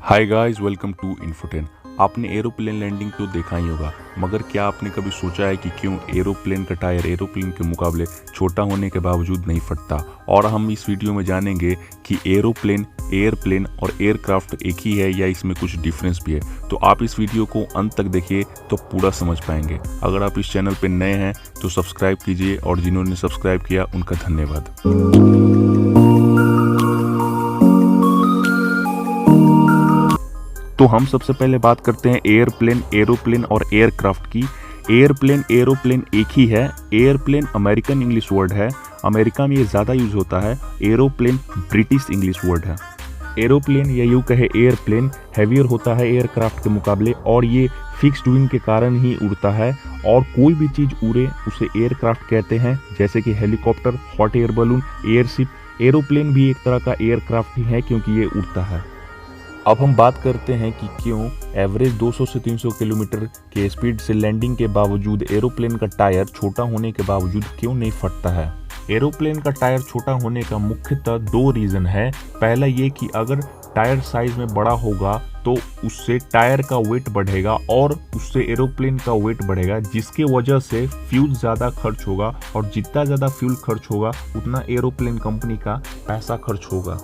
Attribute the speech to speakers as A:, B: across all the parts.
A: Hi guys, welcome to Infotain. आपने aeroplane landing तो देखा ही होगा, मगर क्या आपने कभी सोचा है कि क्यों एरोप्लेन का टायर एरोप्लेन के मुकाबले छोटा होने के बावजूद नहीं फटता? और हम इस वीडियो में जानेंगे कि एरोप्लेन, एयरप्लेन और एयरक्राफ्ट एक ही है या इसमें कुछ डिफरेंस भी है। तो आप इस वीडियो को अंत तक देखिए तो पूरा समझ पाएंगे। अगर आप इस चैनल पर नए हैं तो सब्सक्राइब कीजिए और जिन्होंने सब्सक्राइब किया उनका धन्यवाद। तो हम सबसे पहले बात करते हैं एयरप्लेन, एरोप्लेन और एयरक्राफ्ट की। एयरप्लेन, एरोप्लेन एक ही है। एयरप्लेन अमेरिकन इंग्लिश वर्ड है, अमेरिका में ये ज़्यादा यूज होता है। एरोप्लेन ब्रिटिश इंग्लिश वर्ड है। एरोप्लेन या यूँ कहे एयरप्लेन हैवियर होता है एयरक्राफ्ट के मुकाबले, और ये फिक्स्ड विंग के कारण ही उड़ता है। और कोई भी चीज़ उड़े उसे एयरक्राफ्ट कहते हैं, जैसे कि helicopter, hot air balloon, airship. Aeroplane भी एक तरह का एयरक्राफ्ट ही है क्योंकि ये उड़ता है। अब हम बात करते हैं कि क्यों एवरेज 200 से 300 किलोमीटर के स्पीड से लैंडिंग के बावजूद एरोप्लेन का टायर छोटा होने के बावजूद क्यों नहीं फटता है। एरोप्लेन का टायर छोटा होने का मुख्यतः दो रीज़न है। पहला ये कि अगर टायर साइज में बड़ा होगा तो उससे टायर का वेट बढ़ेगा और उससे एरोप्लेन का वेट बढ़ेगा, जिसके वजह से फ्यूल ज़्यादा खर्च होगा, और जितना ज़्यादा फ्यूल खर्च होगा उतना एरोप्लेन कंपनी का पैसा खर्च होगा।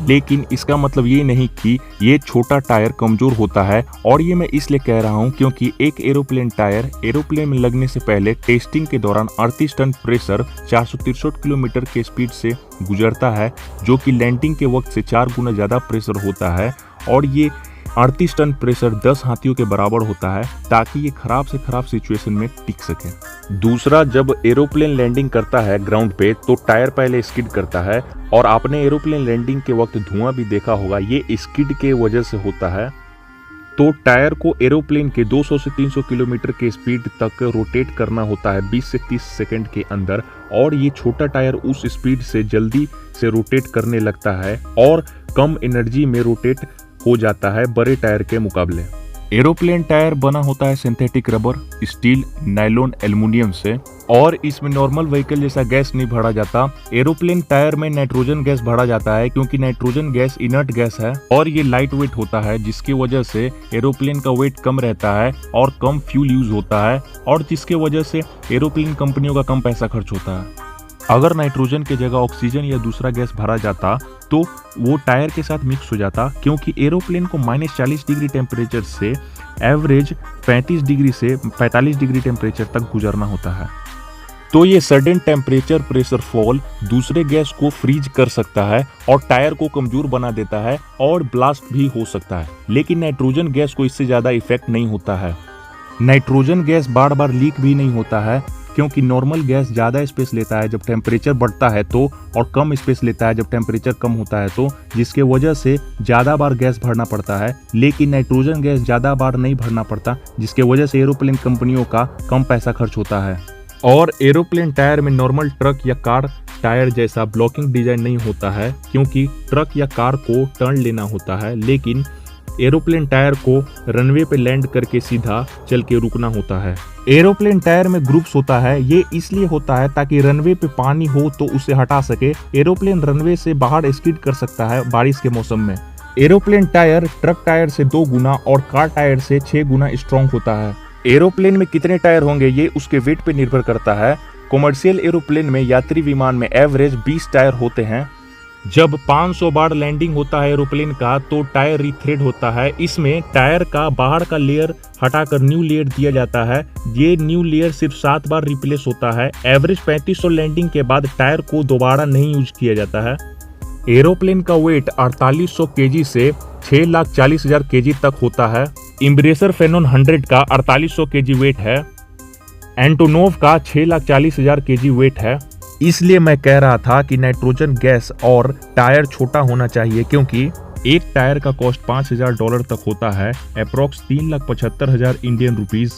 A: लेकिन इसका मतलब ये नहीं कि ये छोटा टायर कमज़ोर होता है, और ये मैं इसलिए कह रहा हूँ क्योंकि एक एरोप्लेन टायर एरोप्लेन में लगने से पहले टेस्टिंग के दौरान 38 टन प्रेशर 463 किलोमीटर के स्पीड से गुजरता है, जो कि लैंडिंग के वक्त से 4 गुना ज़्यादा प्रेशर होता है। और ये 38 टन प्रेशर 10 हाथियों के बराबर होता है, ताकि ये खराब से खराब सिचुएशन में टिक सके। दूसरा, जब एरोप्लेन लैंडिंग करता है ग्राउंड पे तो टायर पहले स्किड करता है, और आपने एरोप्लेन लैंडिंग के वक्त धुआं भी देखा होगा, ये स्किड के वजह से होता है। तो टायर को एरोप्लेन के 200 से 300 किलोमीटर के स्पीड तक रोटेट करना होता है 20 से 30 सेकंड के अंदर, और ये छोटा टायर उस स्पीड से जल्दी से रोटेट करने लगता है और कम एनर्जी में रोटेट हो जाता है बड़े टायर के मुकाबले। एरोप्लेन टायर बना होता है synthetic rubber, steel, nylon, aluminium से, और इसमें नॉर्मल व्हीकल जैसा गैस नहीं भरा जाता। एरोप्लेन टायर में नाइट्रोजन गैस भरा जाता है क्योंकि नाइट्रोजन गैस इनर्ट गैस है और ये लाइट वेट होता है, जिसकी वजह से एरोप्लेन का वेट कम रहता है और कम फ्यूल यूज होता है, और जिसके वजह से एरोप्लेन कंपनियों का कम पैसा खर्च होता है। अगर नाइट्रोजन की जगह ऑक्सीजन या दूसरा गैस भरा जाता तो वो टायर के साथ मिक्स हो जाता, क्योंकि एरोप्लेन को -40 डिग्री टेम्परेचर से एवरेज 35 डिग्री से 45 डिग्री टेम्परेचर तक गुजरना होता है। तो ये सडन टेम्परेचर प्रेशर फॉल दूसरे गैस को फ्रीज कर सकता है और टायर को कमजोर बना देता है और ब्लास्ट भी हो सकता है। लेकिन नाइट्रोजन गैस को इससे ज़्यादा इफेक्ट नहीं होता है। नाइट्रोजन गैस बार बार लीक भी नहीं होता है, क्योंकि नॉर्मल गैस ज़्यादा स्पेस लेता है जब टेम्परेचर बढ़ता है तो, और कम स्पेस लेता है जब टेम्परेचर कम होता है तो, जिसके वजह से ज़्यादा बार गैस भरना पड़ता है। लेकिन नाइट्रोजन गैस ज़्यादा बार नहीं भरना पड़ता, जिसके वजह से एरोप्लेन कंपनियों का कम पैसा खर्च होता है। और एरोप्लेन टायर में नॉर्मल ट्रक या कार टायर जैसा ब्लॉकिंग डिजाइन नहीं होता है, क्योंकि ट्रक या कार को टर्न लेना होता है, लेकिन एरोप्लेन टायर को रनवे पे लैंड करके सीधा चल के रुकना होता है। एरोप्लेन टायर में ग्रुप्स होता है, ये इसलिए होता है ताकि रनवे पे पानी हो तो उसे हटा सके। एरोप्लेन रनवे से बाहर स्किड कर सकता है बारिश के मौसम में। एरोप्लेन टायर ट्रक टायर से 2 गुना और कार टायर से 6 गुना स्ट्रॉन्ग होता है। एरोप्लेन में कितने टायर होंगे ये उसके वेट पे निर्भर करता है। कॉमर्शियल एरोप्लेन में, यात्री विमान में एवरेज 20 टायर होते हैं। जब 500 बार लैंडिंग होता है एरोप्लेन का तो टायर रिथ्रेड होता है। इसमें टायर का बाहर का लेयर हटाकर न्यू लेयर दिया जाता है। ये न्यू लेयर सिर्फ 7 बार रिप्लेस होता है। एवरेज 3500 लैंडिंग के बाद टायर को दोबारा नहीं यूज किया जाता है। एरोप्लेन का वेट 4800 केजी से 6,40,000 केजी तक होता है। एम्ब्रेसर फेनोन 100 का 4800 केजी वेट है। एंटोनोव का 6,40,000 केजी वेट है। इसलिए मैं कह रहा था कि नाइट्रोजन गैस और टायर छोटा होना चाहिए, क्योंकि एक टायर का कॉस्ट $5,000 तक होता है, अप्रॉक्स 3,75,000 इंडियन रुपीज।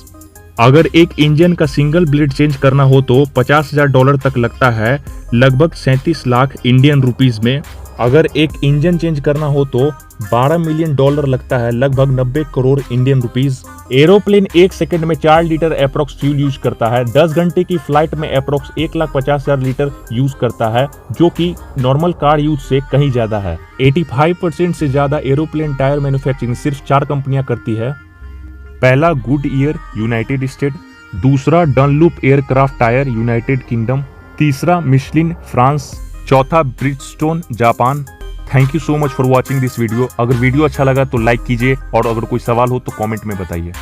A: अगर एक इंजन का सिंगल ब्लेड चेंज करना हो तो $50,000 तक लगता है, लगभग 37 लाख इंडियन रुपीज में। अगर एक इंजन चेंज करना हो तो $12 मिलियन लगता है, लगभग 90 crore Indian rupees. Aeroplane 1 second में 4 लीटर अप्रोक्स फ्यूल यूज करता है। 10 घंटे की फ्लाइट में अप्रोक्स 1,50,000 लीटर यूज करता है, जो कि नॉर्मल कार यूज से कहीं ज्यादा है। 85% से ज्यादा एरोप्लेन टायर मैन्युफैक्चरिंग सिर्फ 4 कंपनियां करती है। पहला गुडईयर यूनाइटेड स्टेट, दूसरा डनलूप एयरक्राफ्ट टायर यूनाइटेड किंगडम, तीसरा मिशलिन फ्रांस, चौथा Bridgestone Japan. Thank you so much for watching this video. अगर वीडियो अच्छा लगा तो लाइक कीजिए और अगर कोई सवाल हो तो कमेंट में बताइए।